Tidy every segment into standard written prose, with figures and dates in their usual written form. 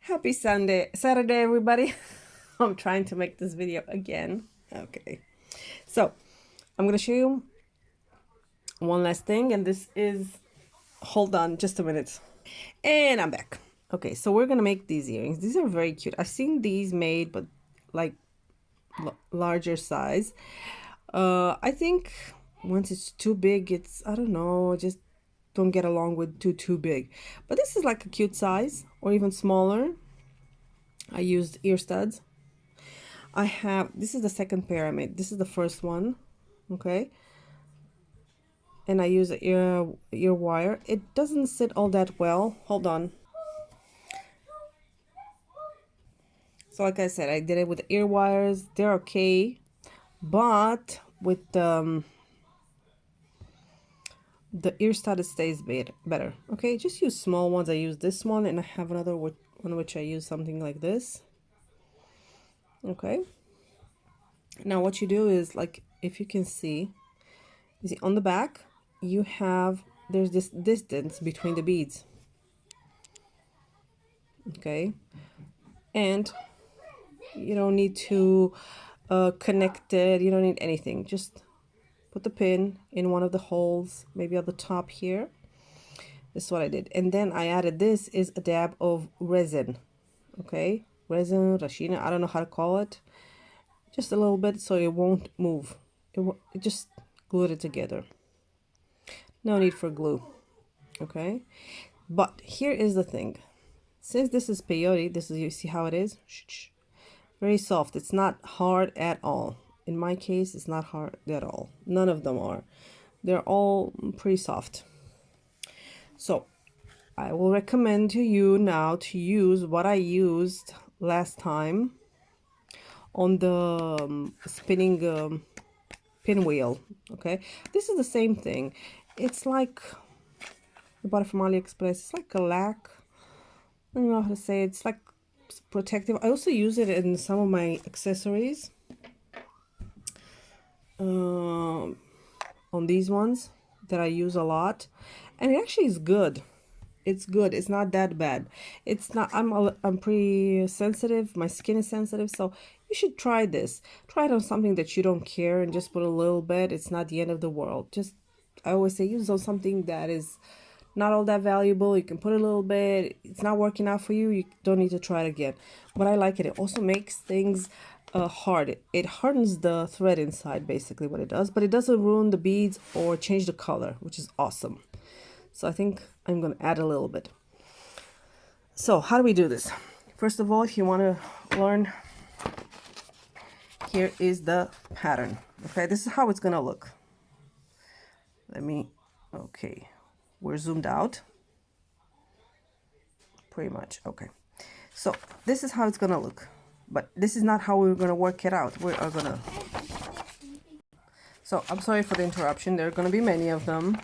Happy Saturday, everybody. I'm trying to make this video again. Okay, so I'm gonna show you one last thing, and this is, hold on just a minute, and I'm back. Okay, so we're gonna make these earrings. These are very cute. I've seen these made, but like larger size. I think once it's too big, it's, I don't know, just don't get along with too big. But this is like a cute size, or even smaller. I used ear studs. I have, this is the second pair I made. This is the first one, okay? And I use an ear wire. It doesn't sit all that well. Hold on. So like I said, I did it with ear wires. They're okay, but with the ear stud, it stays better. Okay, just use small ones. I use this one, and I have another one which I use something like this. Okay. Now what you do is, like, if you can see, you see on the back, you have, there's this distance between the beads. Okay, and you don't need to connect it. You don't need anything. Just put the pin in one of the holes, maybe at the top here. This is what I did. And then I added, this is a dab of resin. Okay, resin, rashina, I don't know how to call it. Just a little bit so it won't move. It just glued it together. No need for glue. Okay, but here is the thing. Since this is peyote, this is, you see how it is? Very soft. It's not hard at all. In my case, it's not hard at all. None of them are. They're all pretty soft. So I will recommend to you now to use what I used last time on the spinning pinwheel. Okay, this is the same thing. It's like, I bought it from AliExpress. It's like a lac. I don't know how to say it. It's like protective. I also use it in some of my accessories. On these ones that I use a lot, and it actually is good. It's good. It's not that bad. It's not. I'm pretty sensitive. My skin is sensitive, so you should try this. Try it on something that you don't care, and just put a little bit. It's not the end of the world. Just, I always say, use on something that is not all that valuable. You can put a little bit. It's not working out for you, you don't need to try it again. But I like it. It also makes things hard. It hardens the thread inside, basically what it does, but it doesn't ruin the beads or change the color, which is awesome. So I think I'm going to add a little bit. So how do we do this? First of all, if you want to learn, here is the pattern. Okay, this is how it's going to look. Okay, we're zoomed out pretty much. Okay, so this is how it's gonna look, but this is not how we're gonna work it out. We are gonna, so I'm sorry for the interruption. There are gonna be many of them,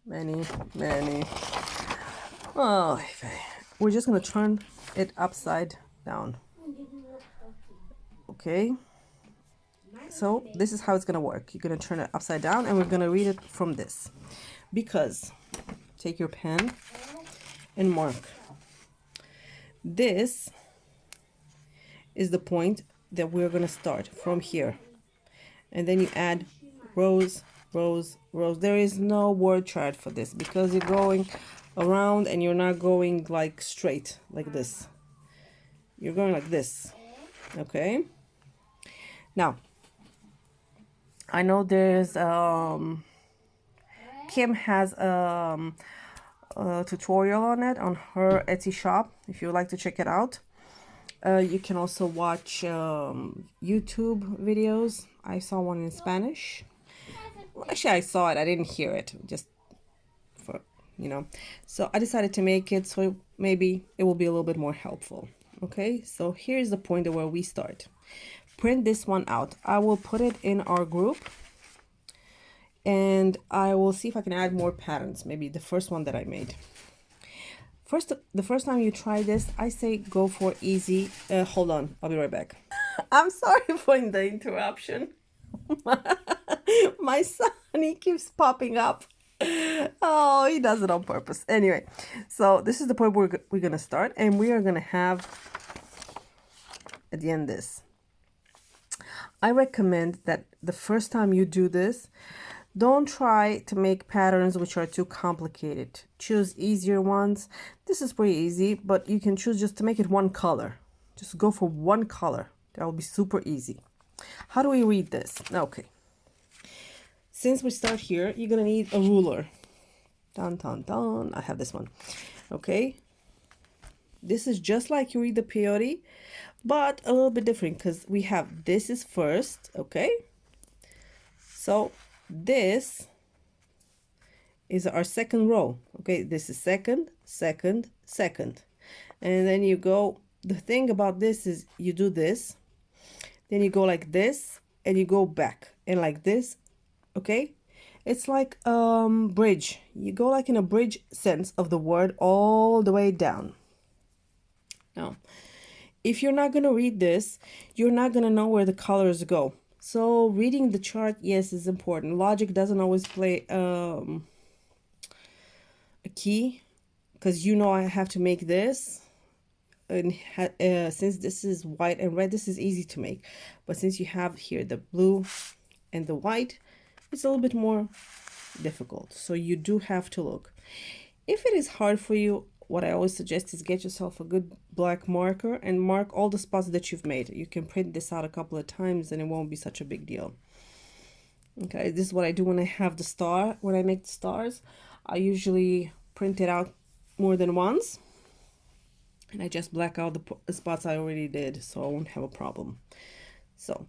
many. Oh, we're just gonna turn it upside down. Okay, so this is how it's gonna work. You're gonna turn it upside down, and we're gonna read it from this, because take your pen and mark. This is the point that we're going to start from here, and then you add rows, rows, rows. There is no word chart for this, because you're going around and you're not going like straight like this. You're going like this. Okay, now I know there's Kim has a tutorial on it on her Etsy shop, if you would like to check it out. You can also watch YouTube videos. I saw one in Spanish. Well, actually, I saw it, I didn't hear it, just for, you know. So I decided to make it, so maybe it will be a little bit more helpful. Okay, so here's the point where we start. Print this one out. I will put it in our group, and I will see if I can add more patterns, maybe the first one that I made. The first time you try this, I say go for easy. Hold on, I'll be right back. I'm sorry for the interruption. My son, he keeps popping up. Oh, he does it on purpose. Anyway, so this is the point where we're going to start, and we are going to have at the end this. I recommend that the first time you do this, don't try to make patterns which are too complicated. Choose easier ones. This is pretty easy, but you can choose just to make it one color. Just go for one color. That will be super easy. How do we read this? Okay. Since we start here, you're going to need a ruler. Dun, dun, dun. I have this one. Okay. This is just like you read the peyote, but a little bit different because we have this is first. Okay. So this is our second row. Okay. This is second, second, second. And then you go, the thing about this is you do this, then you go like this and you go back and like this. Okay. It's like bridge. You go like in a bridge sense of the word all the way down. Now, if you're not going to read this, you're not going to know where the colors go. So reading the chart, yes, is important. Logic doesn't always play a key, because you know I have to make this. And since this is white and red, this is easy to make. But since you have here the blue and the white, it's a little bit more difficult. So you do have to look. If it is hard for you, what I always suggest is get yourself a good black marker and mark all the spots that you've made. You can print this out a couple of times and it won't be such a big deal. Okay, this is what I do when I have the star. When I make the stars, I usually print it out more than once. And I just black out the spots I already did, so I won't have a problem. So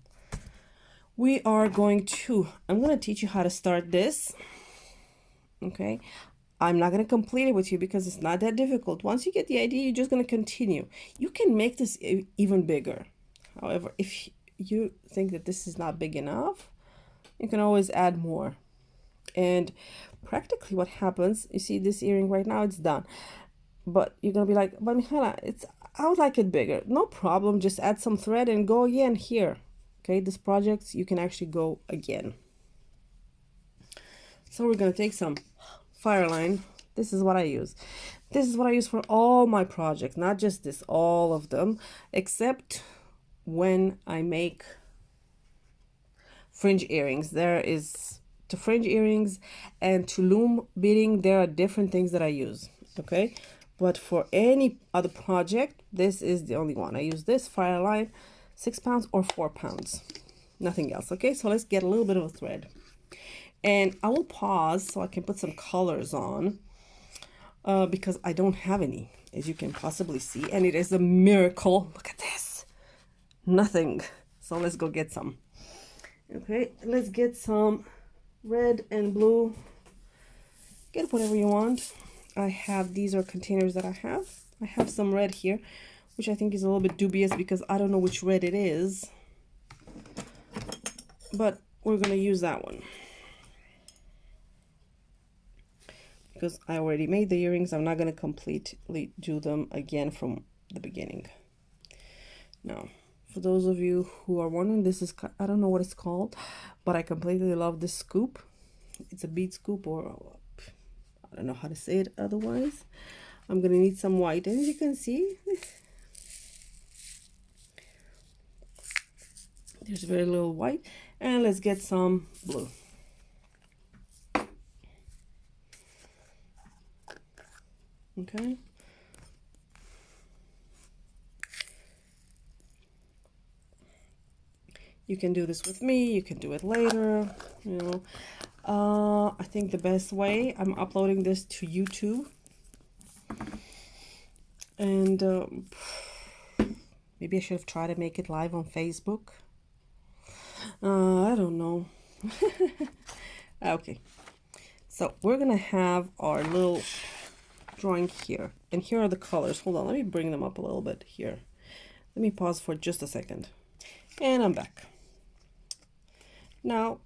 we are going to, I'm going to teach you how to start this. Okay. I'm not going to complete it with you because it's not that difficult. Once you get the idea, you're just going to continue. You can make this even bigger. However, if you think that this is not big enough, you can always add more. And practically what happens, you see this earring right now, it's done. But you're going to be like, but Michaela, I would like it bigger. No problem. Just add some thread and go again here. Okay, this project, you can actually go again. So we're going to take some fireline. This is what I use. This is what I use for all my projects, not just this, all of them, except when I make fringe earrings. There is to fringe earrings and to loom beading, there are different things that I use. Okay, but for any other project, this is the only one. I use this fireline, 6 pounds or 4 pounds, nothing else. Okay, so let's get a little bit of a thread. And I will pause so I can put some colors on because I don't have any, as you can possibly see. And it is a miracle. Look at this. Nothing. So let's go get some. Okay, let's get some red and blue. Get whatever you want. I have, these are containers that I have. I have some red here, which I think is a little bit dubious because I don't know which red it is. But we're going to use that one. Because I already made the earrings, I'm not going to completely do them again from the beginning. Now, for those of you who are wondering, this is, I don't know what it's called, but I completely love this scoop. It's a bead scoop, or I don't know how to say it otherwise. I'm going to need some white, and as you can see, there's very little white. And let's get some blue. Okay. You can do this with me, you can do it later, you know. I think the best way, I'm uploading this to YouTube. And maybe I should have tried to make it live on Facebook. I don't know. Okay. So we're going to have our little drawing here, and here are the colors. Hold on, let me bring them up a little bit here. Let me pause for just a second, and I'm back. Now,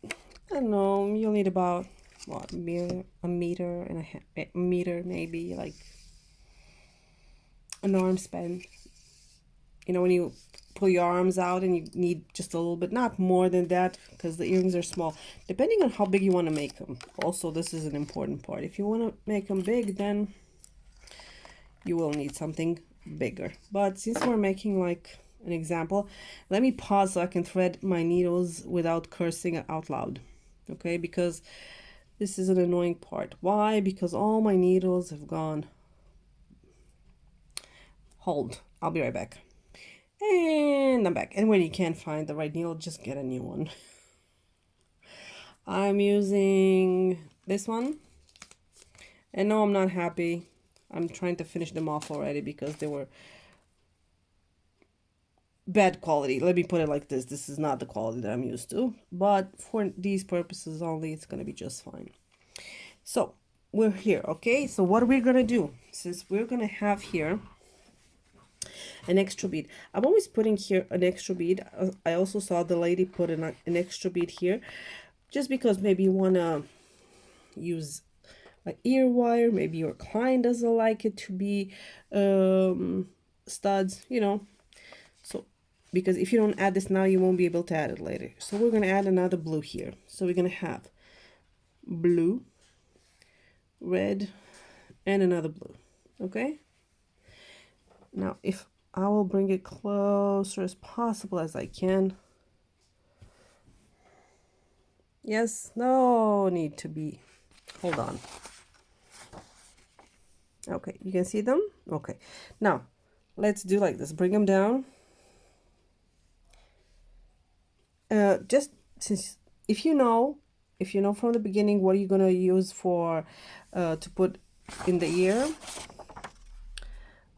I don't know, you'll need about what, a meter and a meter, maybe like an arm span you know, when you pull your arms out and you need just a little bit, not more than that, because the earrings are small, depending on how big you want to make them. Also, this is an important part. If you want to make them big, then you will need something bigger. But since we're making like an example, let me pause so I can thread my needles without cursing out loud. Okay, because this is an annoying part. Why? Because all my needles have gone. Hold, I'll be right back. And I'm back. And when you can't find the right needle, just get a new one. I'm using this one. And no, I'm not happy. I'm trying to finish them off already because they were bad quality. Let me put it like this. This is not the quality that I'm used to. But for these purposes only, it's going to be just fine. So, we're here, okay? So what we're going to do, since we're going to have here an extra bead. I'm always putting here an extra bead. I also saw the lady put an extra bead here. Just because maybe you want to use an ear wire. Maybe your client doesn't like it to be studs, you know. So, because if you don't add this now, you won't be able to add it later. So we're going to add another blue here. So we're going to have blue, red, and another blue. Okay? Now, if I will bring it closer as possible as I can. Yes, no need to be. Hold on. Okay, you can see them? Okay. Now, let's do like this. Bring them down. Just since if you know from the beginning what you're gonna use for to put in the ear,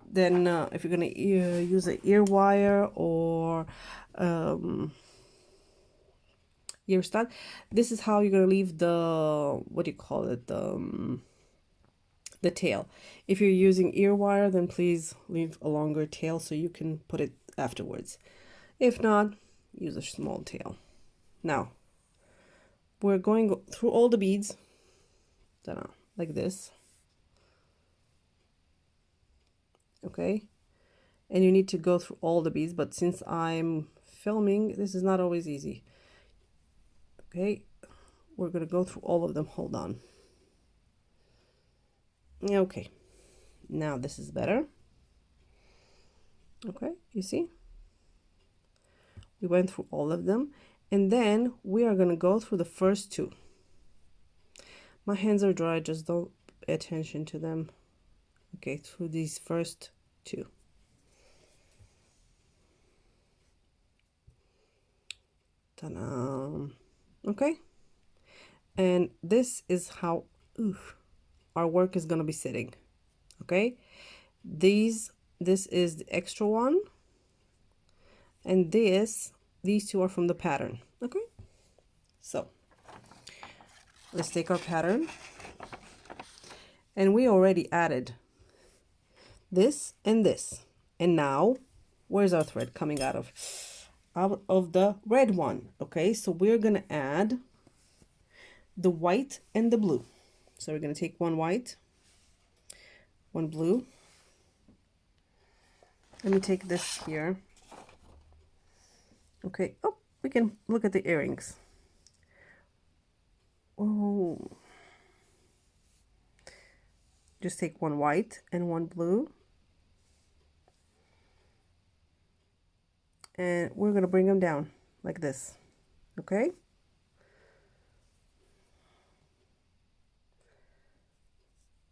then if you're gonna use an ear wire or ear stud, this is how you're gonna leave the, what do you call it, the tail. If you're using ear wire, then please leave a longer tail so you can put it afterwards. If not, use a small tail. Now we're going through all the beads, like this. Okay, and you need to go through all the beads, but since I'm filming, this is not always easy. Okay, we're gonna go through all of them. Hold on. Okay, now this is better. Okay, you see, we went through all of them, and then we are gonna go through the first two. My hands are dry, just don't pay attention to them. Okay, through these first two. Ta-da. Okay, and this is how our work is gonna be sitting. Okay, this is the extra one, and these two are from the pattern. Okay, so let's take our pattern, and we already added this and this, and now where's our thread coming out of the red one? Okay, so we're gonna add the white and the blue. So we're gonna take one white, one blue. Let me take this here. Okay, oh, we can look at the earrings. Oh, just take one white and one blue, and we're gonna bring them down like this. Okay,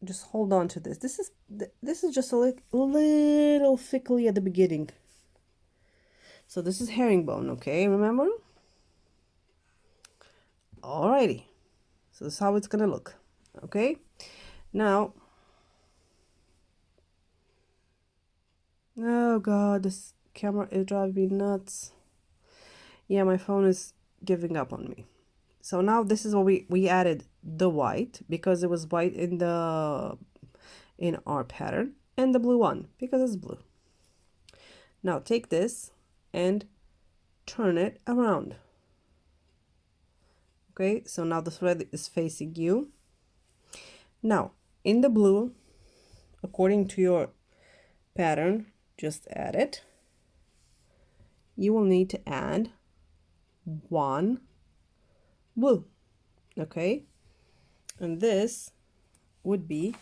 just hold on to this. This is just a little thickly at the beginning. So this is herringbone, okay, remember? Alrighty, so this is how it's gonna look. Okay, now, oh god, this camera is driving me nuts. Yeah, my phone is giving up on me. So now this is what we added the white, because it was white in our pattern, and the blue one because it's blue. Now take this and turn it around. Okay, so now the thread is facing you. Now in the blue, according to your pattern, just add it. you will need to add 1 blue, okay? And this would be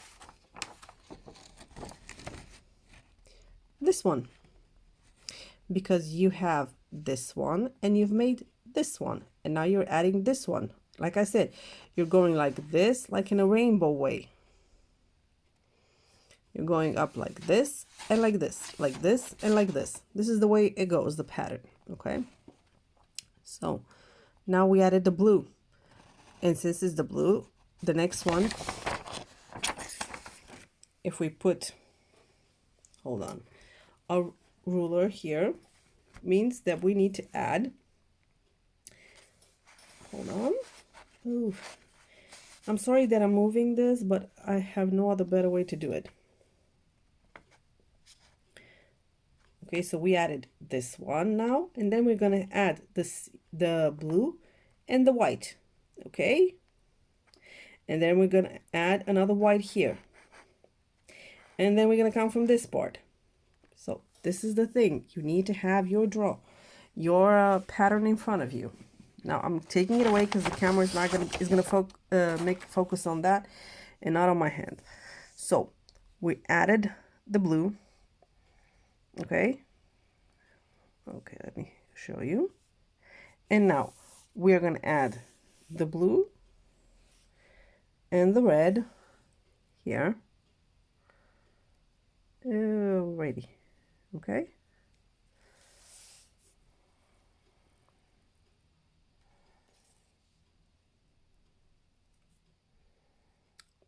this one, because you have this one and you've made this one, and now you're adding this one. Like I said, you're going like this, like in a rainbow way. You're going up like this and like this, like this and like this. This is the way it goes, the pattern, okay? So now we added the blue, and since it's the blue, the next one, if we put, hold on, a ruler here, means that we need to add, hold on, ooh, I'm sorry that I'm moving this, but I have no other better way to do it. Okay, so we added this one now, and then we're gonna add the blue and the white, okay? And then we're gonna add another white here. And then we're gonna come from this part. So this is the thing, you need to have your pattern in front of you. Now I'm taking it away because the camera is gonna make focus on that and not on my hand. So we added the blue. Okay, let me show you. And now we're going to add the blue and the red here. Alrighty, okay.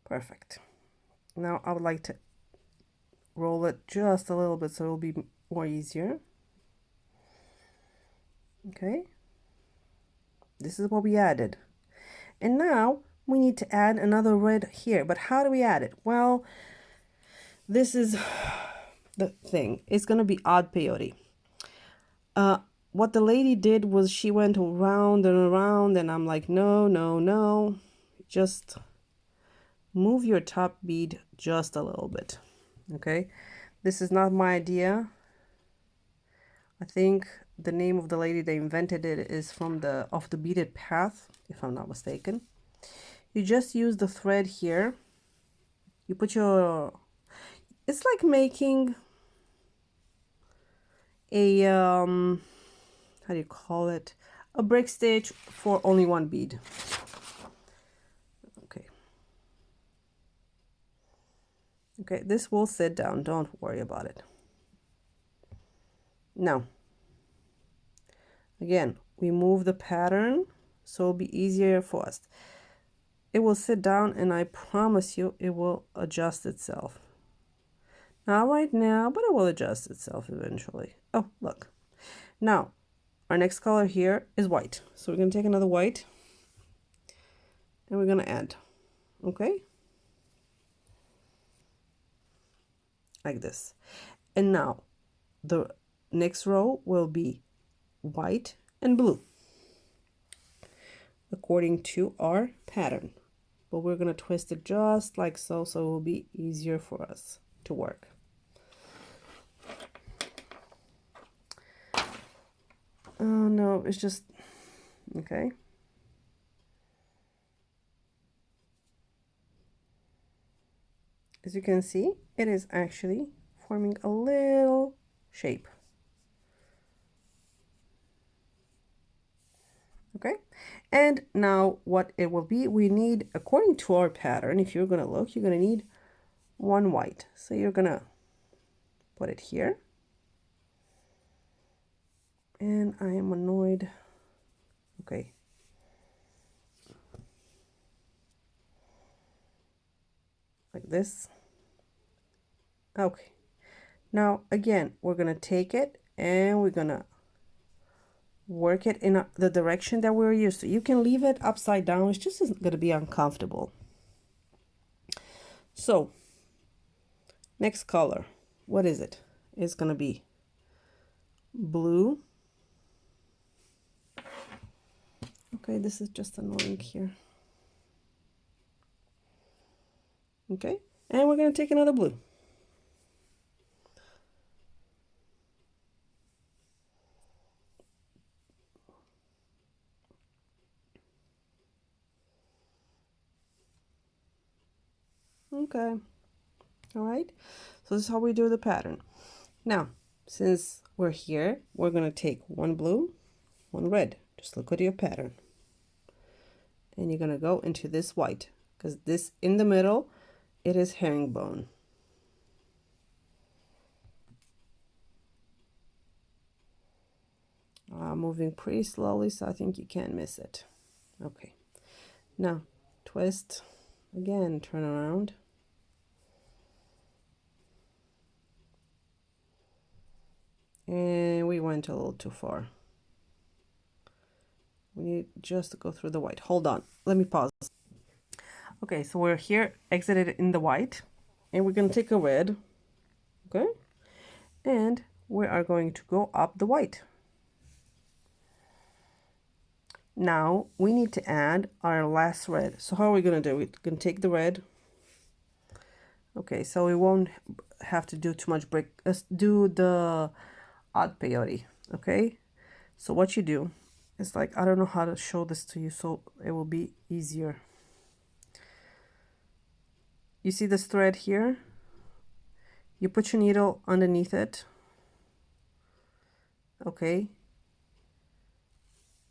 Perfect. Now I would like to roll it just a little bit so it'll be more easier. Okay, this is what we added, and now we need to add another red here. But how do we add it? Well, this is the thing, it's gonna be odd peyote. What the lady did was she went around and around, and I'm like, no, just move your top bead just a little bit. Okay, this is not my idea. I think the name of the lady that invented it is from the Off the Beaded Path, if I'm not mistaken. You just use the thread here. You put your, it's like making a how do you call it, a break stitch for only one bead. Okay, this will sit down, don't worry about it. Now again, we move the pattern so it'll be easier for us. It will sit down, and I promise you it will adjust itself. Not right now, but it will adjust itself eventually. Oh, look. Now, our next color here is white. So we're going to take another white, and we're going to add, okay? Like this. And now, the next row will be white and blue, according to our pattern. But we're going to twist it just like so, so it will be easier for us to work. Oh no, it's just, okay. As you can see, it is actually forming a little shape. Okay, and now what it will be, we need, according to our pattern, if you're gonna look, you're gonna need one white. So you're gonna put it here. And I am annoyed. Okay. Like this. Okay. Now again, we're gonna take it and we're gonna work it in the direction that we're used to. You can leave it upside down, it's just gonna be uncomfortable. So next color, what is it? It's gonna be blue. Okay, this is just annoying here. Okay, and we're gonna take another blue. Okay. All right. So this is how we do the pattern. Now, since we're here, we're going to take one blue, one red. Just look at your pattern. And you're going to go into this white, because this in the middle, it is herringbone. Moving pretty slowly, so I think you can't miss it. Okay. Now, twist again, turn around. And we went a little too far. We need just to go through the white. Hold on, let me pause. Okay, so we're here, exited in the white, and we're going to take a red, okay? And we are going to go up the white. Now we need to add our last red. So how are we going to do it? We're going to take the red. Okay, so we won't have to do too much break. Let's do the odd peyote, okay? So what you do is, like, I don't know how to show this to you so it will be easier. You see this thread here? You put your needle underneath it, okay?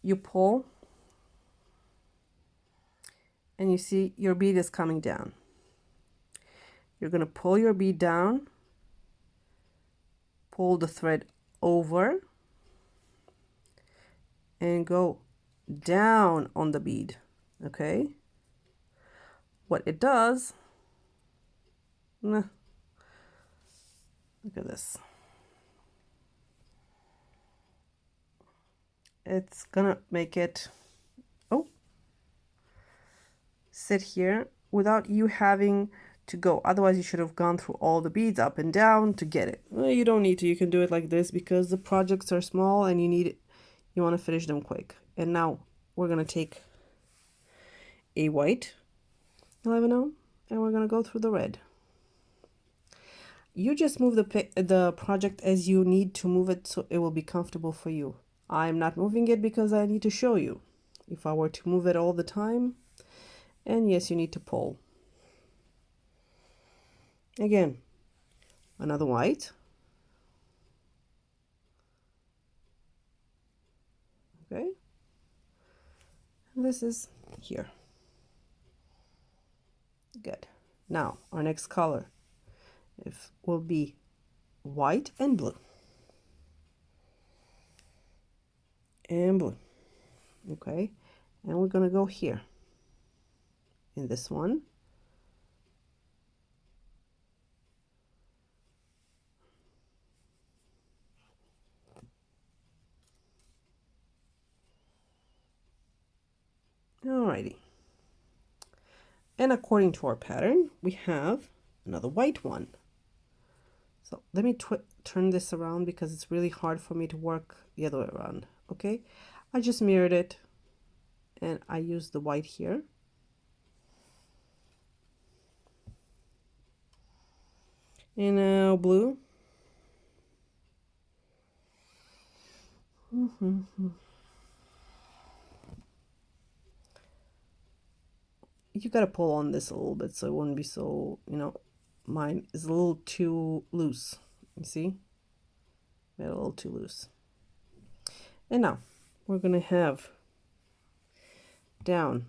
You pull, and you see your bead is coming down. You're going to pull your bead down, pull the thread over, and go down on the bead, okay? What it does, look at this. It's gonna make it, oh, sit here without you having to go. Otherwise, you should have gone through all the beads up and down to get it. Well, you don't need to. You can do it like this because the projects are small and you want to finish them quick. And now we're gonna take a white 11-0 and we're gonna go through the red. You just move the project as you need to move it so it will be comfortable for you. I'm not moving it because I need to show you. If I were to move it all the time, and yes, you need to pull. Again, another white. Okay. And this is here. Good. Now, our next color will be white and blue. And blue. Okay. And we're going to go here in this one. Alrighty. And according to our pattern, we have another white one. So let me turn this around because it's really hard for me to work the other way around. Okay. I just mirrored it and I used the white here. And now blue. You gotta pull on this a little bit so it wouldn't be so, mine is a little too loose. You see? Made it a little too loose. And now we're gonna have down.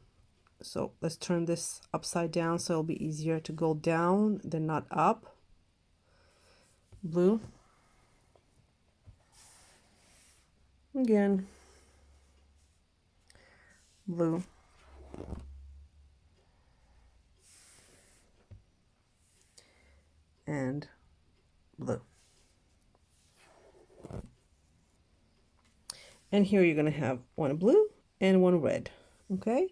So let's turn this upside down so it'll be easier to go down than not up. Blue. Again. Blue. And blue. And here you're going to have one blue and one red, okay?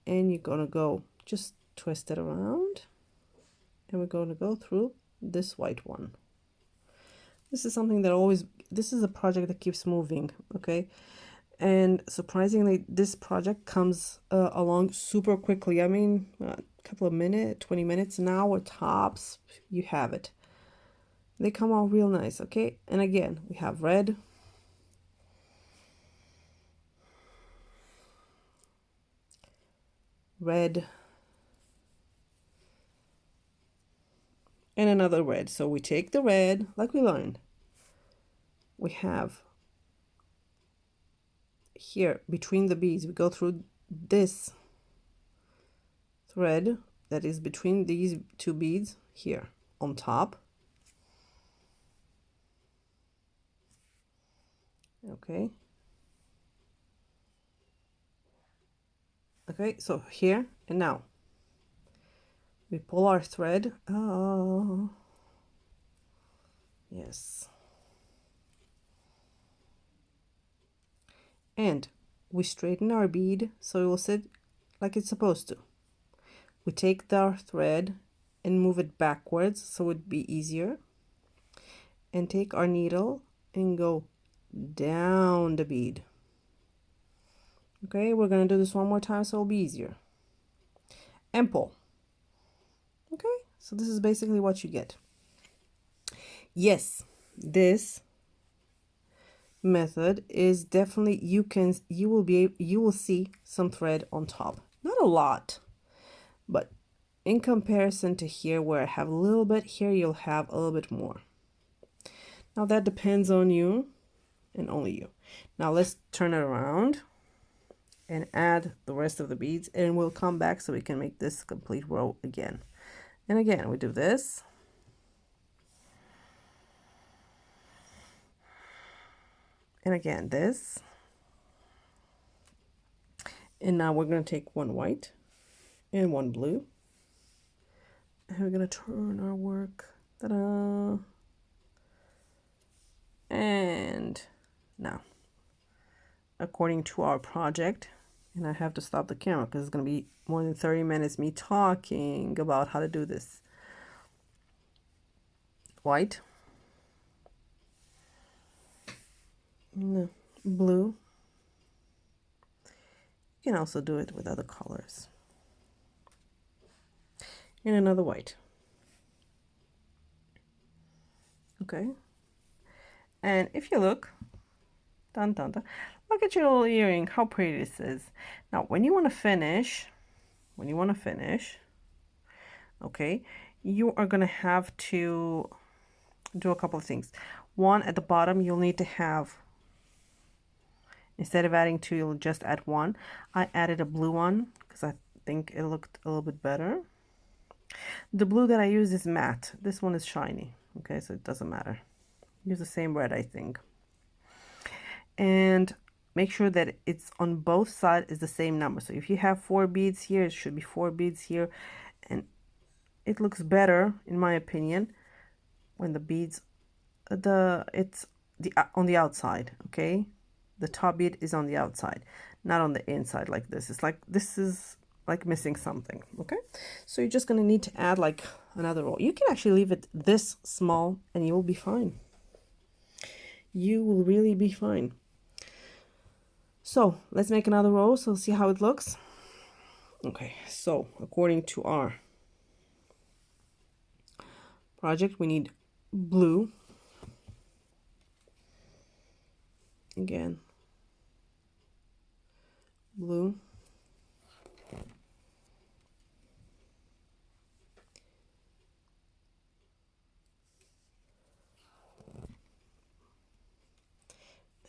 And you're going to go just twist it around, and we're going to go through this white one. This is something that this is a project that keeps moving, okay? And surprisingly, this project comes along super quickly. I mean, a couple of minutes, 20 minutes, an hour tops, you have it. They come out real nice, okay? And again, we have red, red, and another red. So we take the red, like we learned. We have here between the beads, we go through this thread that is between these two beads here on top. Okay. Okay, so here and now we pull our thread. Oh, yes. And we straighten our bead so it will sit like it's supposed to. We take our thread and move it backwards so it'd be easier. And take our needle and go down the bead. Okay, we're going to do this one more time so it'll be easier. And pull. Okay, so this is basically what you get. Yes, this method is definitely, you will see some thread on top. Not a lot, but in comparison to here where I have a little bit, here you'll have a little bit more. Now that depends on you and only you. Now let's turn it around and add the rest of the beads, and we'll come back so we can make this complete row again. And again, we do this. And again, this. And now we're going to take one white and one blue. And we're going to turn our work. Ta-da! And now, according to our project, and I have to stop the camera because it's going to be more than 30 minutes me talking about how to do this. White. No, blue. You can also do it with other colors. And another white. Okay. And if you look, dun, dun, dun, look at your little earring, how pretty this is. Now, when you want to finish, okay, you are going to have to do a couple of things. One, at the bottom, you'll need to have, instead of adding two, you'll just add one. I added a blue one because I think it looked a little bit better. The blue that I use is matte. This one is shiny, okay, so it doesn't matter. Use the same red, I think. And make sure that it's on both sides is the same number. So if you have 4 beads here, it should be 4 beads here. And it looks better, in my opinion, when the beads, it's on the outside, okay? The top bead is on the outside, not on the inside like this. It's like, this is like missing something, okay? So you're just gonna need to add like another row. You can actually leave it this small and you will be fine. You will really be fine. So let's make another row so see how it looks. Okay, so according to our project, we need blue. Again, blue.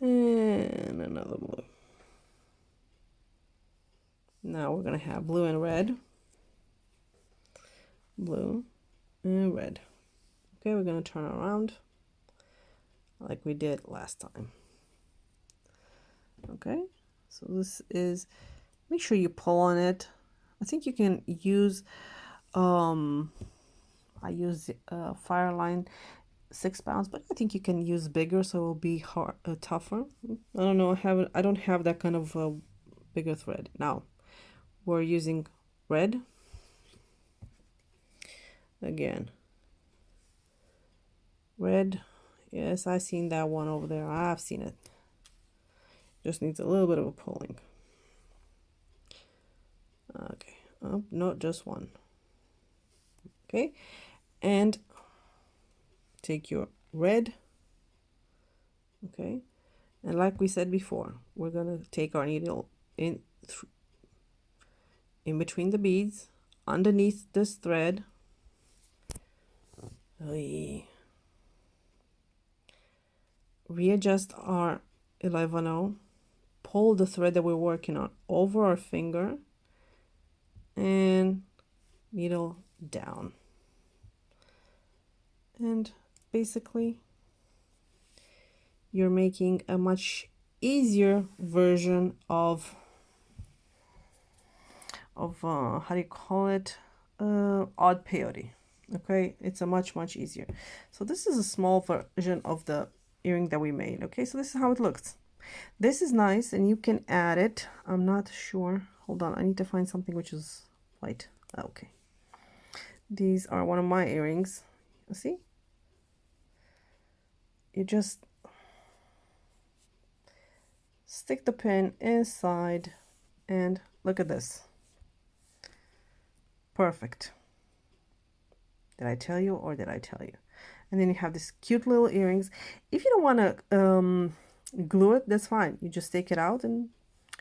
And another blue. Now we're going to have blue and red. Blue and red. Okay, we're going to turn around like we did last time. Okay, so this is, make sure you pull on it. I think you can use, I use fireline 6 pounds, but I think you can use bigger so it will be hard, tougher. I don't know, I don't have that kind of bigger thread. Now we're using red again. Red, yes, I've seen that one over there. I've seen it. Just needs a little bit of a pulling. Okay, oh, no, just one. Okay, and take your red. Okay, and like we said before, we're gonna take our needle in between the beads, underneath this thread, Oy. Readjust our 11-0, pull the thread that we're working on over our finger, and needle down. And basically, you're making a much easier version of how do you call it, odd peyote. Okay, it's a much easier. So this is a small version of the earring that we made. Okay, so this is how it looks. This is nice, and you can add it. I'm not sure, hold on, I need to find something which is white. Okay, these are one of my earrings. You see, you just stick the pin inside, and look at this. Perfect. Did I tell you, or did I tell you? And then you have these cute little earrings. If you don't want to glue it, that's fine. You just take it out, and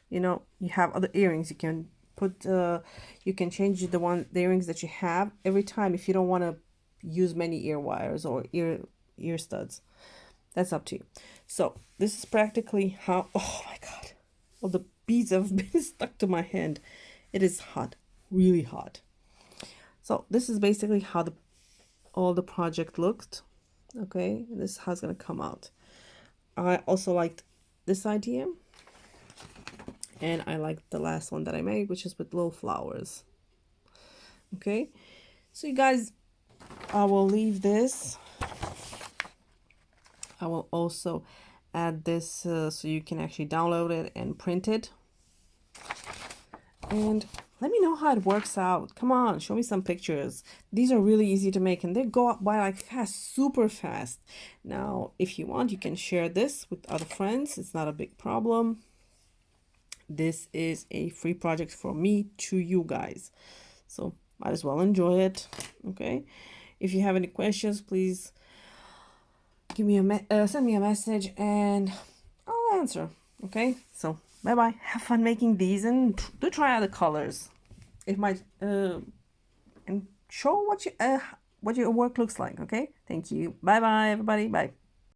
you know, you have other earrings. You can put you can change the earrings that you have every time if you don't want to use many ear wires or ear studs. That's up to you. So this is practically how, oh my god, all the beads have been stuck to my hand. It is hot, really hot. So this is basically how all the project looked. Okay, this is how it's gonna come out. I also liked this idea, and I liked the last one that I made, which is with little flowers. Okay, so you guys, I will leave this. I will also add this so you can actually download it and print it. And let me know how it works out. Come on, show me some pictures. These are really easy to make, and they go up by like fast, super fast. Now, if you want, you can share this with other friends. It's not a big problem. This is a free project from me to you guys, so might as well enjoy it. Okay, if you have any questions, please give me send me a message and I'll answer. Okay, so bye bye, have fun making these, and do try other colors. It might and show what your work looks like. Okay, thank you, bye bye everybody, bye.